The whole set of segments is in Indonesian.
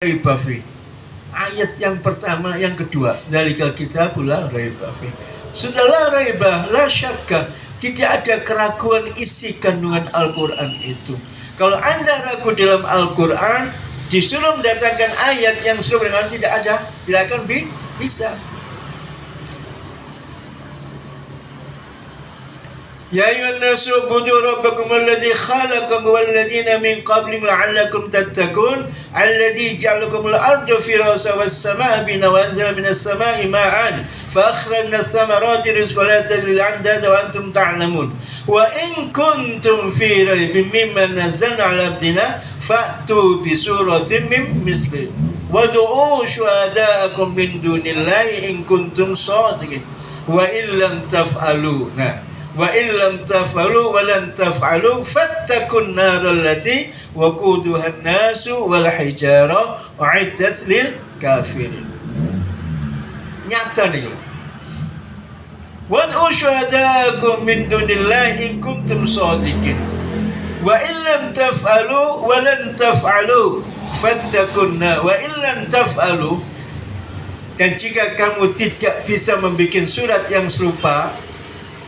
raiba fi. Ayat yang pertama, yang kedua, dzalikal kitabul la raiba fi. Sudah la raiba, la syakka, tidak ada keraguan isi kandungan Al-Quran itu. Kalau Anda ragu dalam Al-Quran, disuruh mendatangkan ayat yang serupa dengan tidak ada, tidak akan bisa. Ya ayyuhan nasu ubudu rabbakum alladhi khalaqakum walladhina min qablikum la'allakum tattaqun alladhi ja'alakumul arda firashan was samaa'a binaa wa anzala minas samaa'i ma'an fa akhrajna thamarati rizqan la tadril 'andada wa antum ta'lamun wa in kuntum fi raibin mimma nazzalna 'ala abdina fa'tu bi suratin min mislihi wad'u syuhada'akum min dunillahi in kuntum shadiqin wa in lam taf'alu. Wa illam taf'alu wa lan taf'alu fattakun naral lati waquduha an-nasu wal hijara u'iddat lil kafirin. Nyata nih. Wa usyhadakum min dunillahi in kuntum shadiqin. Wa illam taf'alu wa lan taf'alu fattakun wa illam taf'alu. Dan jika kamu tidak bisa membuat surat yang serupa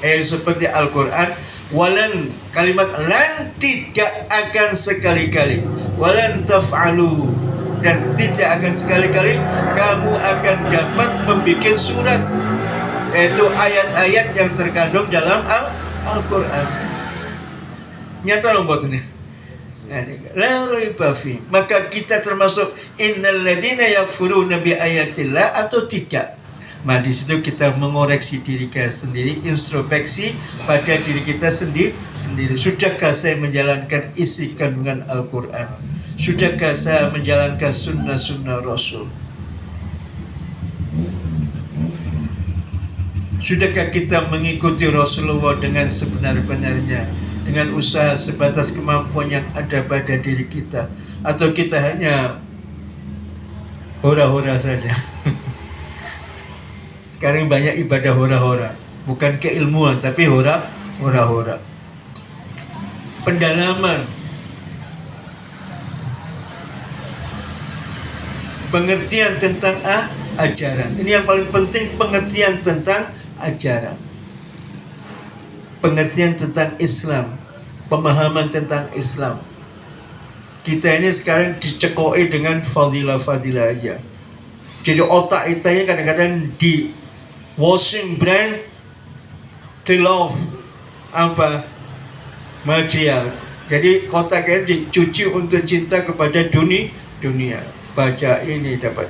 seperti Al-Quran, walan, kalimat lan tidak akan sekali-kali, walan taf'alu, dan tidak akan sekali-kali kamu akan dapat membuat surat, yaitu ayat-ayat yang terkandung dalam Al-Quran. Nyata loh buat ini. La raiba fi. Maka kita termasuk innal ladina yakfuruna bi ayatillah atau tidak? Nah, di situ kita mengoreksi diri kita sendiri, introspeksi pada diri kita sendiri. Sudahkah saya menjalankan isi kandungan Al-Quran? Sudahkah saya menjalankan sunnah-sunnah Rasul? Sudahkah kita mengikuti Rasulullah dengan sebenar-benarnya, dengan usaha sebatas kemampuan yang ada pada diri kita? Atau kita hanya hora-hora saja? Sekarang banyak ibadah hora-hora, bukan keilmuan tapi hora-hora. Pendalaman, pengertian tentang ajaran. Ini yang paling penting, pengertian tentang ajaran, pengertian tentang Islam, pemahaman tentang Islam. Kita ini sekarang dicekoi dengan fadilah-fadilah aja. Jadi otak kita ini kadang-kadang di washing brand love material. Jadi otaknya dicuci untuk cinta kepada dunia. Baca ini dapat.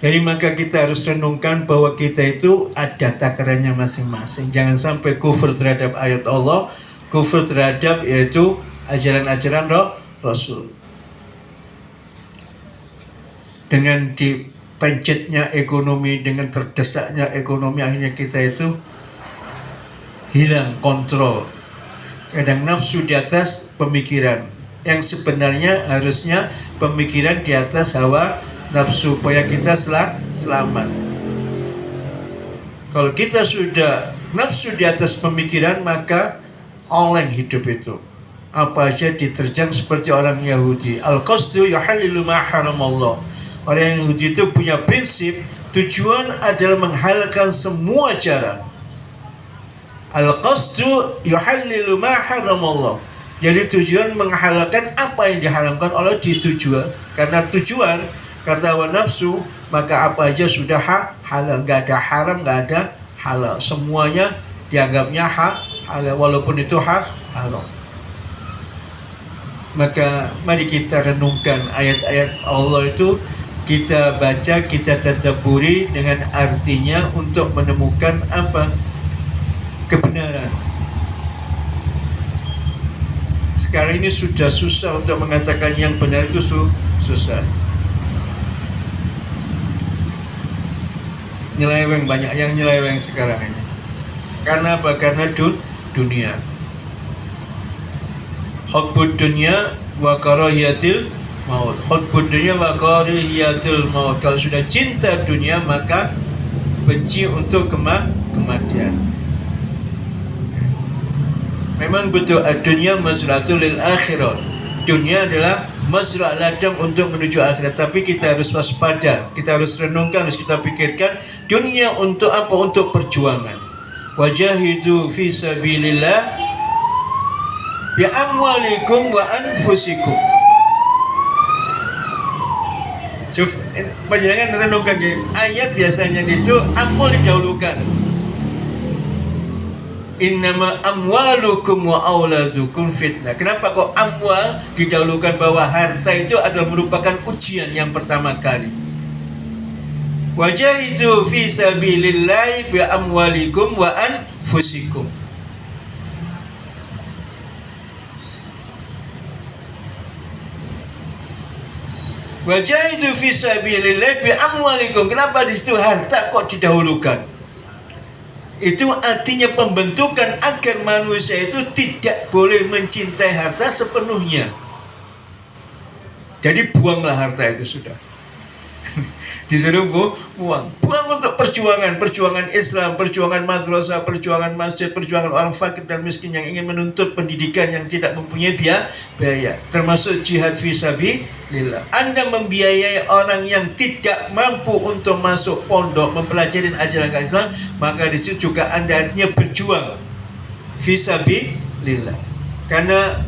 Jadi maka kita harus renungkan bahwa kita itu ada takarannya masing-masing. Jangan sampai kufur terhadap ayat Allah, kufur terhadap yaitu ajaran-ajaran Rasul. Dengan dipencetnya ekonomi, dengan terdesaknya ekonomi, akhirnya kita itu hilang kontrol. Kadang nafsu di atas pemikiran, yang sebenarnya harusnya pemikiran di atas hawa nafsu, supaya kita selamat. Kalau kita sudah nafsu di atas pemikiran, maka oleng hidup itu. Apa aja diterjang seperti orang Yahudi. Al-qasdu yuhallilu ma haramallah. Orang Yahudi itu punya prinsip, tujuan adalah menghalalkan semua cara. Al-qasdu yuhallilu ma haramallah. Jadi tujuan menghalalkan apa yang diharamkan oleh tujuan. Karena tujuan, kata hawa nafsu, maka apa aja sudah halal. Gak ada haram, gak ada halal. Semuanya dianggapnya halal, walaupun itu haram. Maka mari kita renungkan ayat-ayat Allah itu, kita baca, kita tadabburi dengan artinya untuk menemukan apa? Kebenaran. Sekarang ini sudah susah untuk mengatakan yang benar itu susah. Nyeleweng, banyak yang nyeleweng sekarang ini. Karena apa? Karena dunia. Hubbud dunya wa karahiyatil maut. Hubbud dunya wa karahiyatil maut. Kalau sudah cinta dunia, maka benci untuk kematian. Memang betul dunia mazratul lil akhirat. Dunia adalah mazra' ladang untuk menuju akhirat. Tapi kita harus waspada, kita harus renungkan, harus kita pikirkan, dunia untuk apa? Untuk perjuangan. Wajahidu fi sabilillah bi amwalikum wa anfusikum. Coba panjenengan renungkan ayat biasanya itu amwal didahulukan. Innama amwalukum wa auladukum fitnah. Kenapa kok amwal didahulukan, bahwa harta itu adalah merupakan ujian yang pertama kali. Wajahidu fi sabilillahi bi amwalikum wa anfusikum. Wajahidu fi sabilillahi bi amwalikum. Kenapa di situ harta kok didahulukan? Itu artinya pembentukan agar manusia itu tidak boleh mencintai harta sepenuhnya. Jadi buanglah harta itu sudah. Disuruh buang untuk perjuangan Islam, perjuangan madrasah, perjuangan masjid, perjuangan orang fakir dan miskin yang ingin menuntut pendidikan yang tidak mempunyai biaya, termasuk jihad fisabilillah. Anda membiayai orang yang tidak mampu untuk masuk pondok mempelajari ajaran Islam, maka di situ juga Anda artinya berjuang fisabilillah. Karena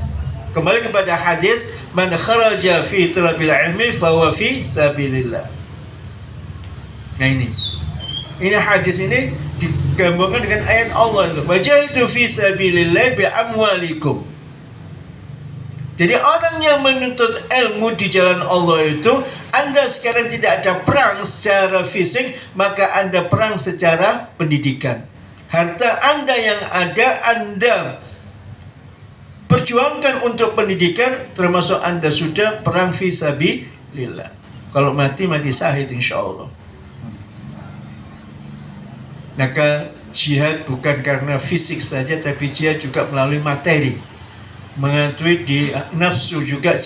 kembali kepada hadis, man kharaja fi talabil ilmi fa huwa fi sabilillah. Nah ini hadis ini digabungkan dengan ayat Allah itu, wajahidu fi sabilillah bi amwalikum. Jadi orang yang menuntut ilmu di jalan Allah itu, Anda sekarang tidak ada perang secara fisik, maka Anda perang secara pendidikan. Harta Anda yang ada Anda perjuangkan untuk pendidikan, termasuk Anda sudah perang fi sabilillah. Kalau mati syahid insyaallah. Maka jihad bukan karena fisik saja, tapi jihad juga melalui materi. Mengantui di nafsu juga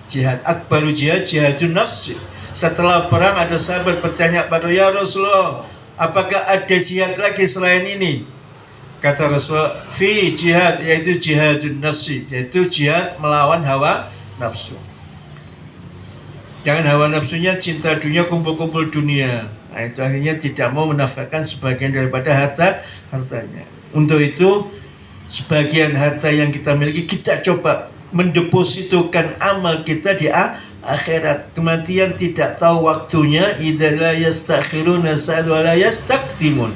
jihad. Akbaru jihadun nafsi. Setelah perang ada sahabat bertanya pada ya Rasulullah, apakah ada jihad lagi selain ini? Kata Rasulullah, fi jihad, yaitu jihadun nafsi, yaitu jihad melawan hawa nafsu. Jangan hawa nafsunya cinta dunia, kumpul-kumpul dunia. Nah, itu akhirnya tidak mau menafkahkan sebagian daripada hartanya. Untuk itu, sebagian harta yang kita miliki kita coba mendepositokan amal kita di akhirat. Kematian tidak tahu waktunya. Idza la yastakhiruna sa'al wa la yastaqdimun.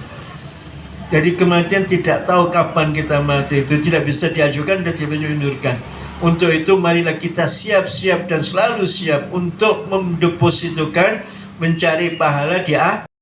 Jadi kematian tidak tahu kapan kita mati, itu tidak bisa diajukan dan tidak bisa diundurkan. Untuk itu marilah kita siap-siap dan selalu siap untuk mendepositokan, mencari pahala di